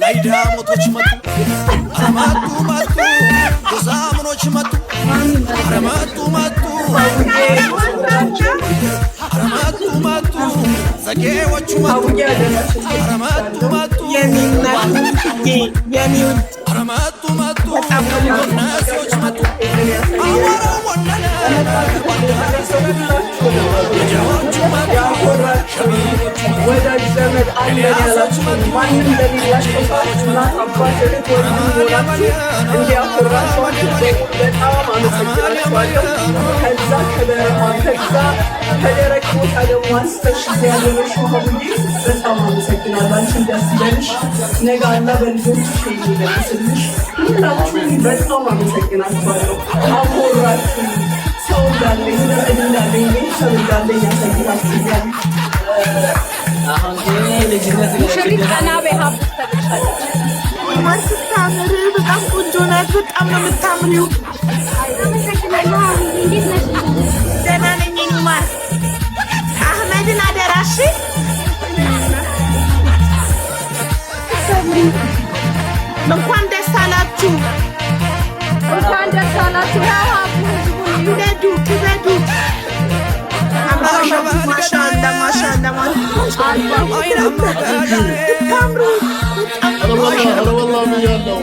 ላይዳሞቶች መጡ አረመጡ መጡ ጎዛምኖች መጡ አረመጡ መጡ አረመጡ መጡ ዘጌዎቹ መጡ አረመጡ መጡ አረመጡ መጡ ነሴዎች መጡ አማራው ወለለ ልጆቹ መጡ ሸሚኖቹ ወዳጅ ዘመድ አለን ያላችሁ ማንም ለሌላቸው ሰዎችና አባት እህት ወንድም ሆናችሁ እንዲያኮራችኋችሁ በጣም አመሰግናችኋለሁ። ከዛ ከበረሃ ከዛ ከደረቅ ቦታ ደግሞ አስተሽ ያደረሽው ሀብዬ በጣም አመሰግናለሁ። አንቺን ደስ ይበልሽ፣ ነገ አላህ በልጆችሽ የሚመልስልሽ። ሁላችሁም በጣም አመሰግናችኋለሁ። አኮራችሁ። ሰው እንዳለኝ ዘመድ እንዳለኝ ቤተሰብ እንዳለኝ ያሳይታችሁኛል። ሙሽሪት አናቤ ሀብት ማስታምር በጣም ቆንጆ ናት። በጣም ነው የምታምሪው። ደህና ነኝ ማር አህመድን አደራሽ እንኳን ደስ አላችሁ። እንኳን ደስ አላችሁ። ክበዱ ክበዱ። ማሻአላ ማሻአላ ታምሩ والله من يالله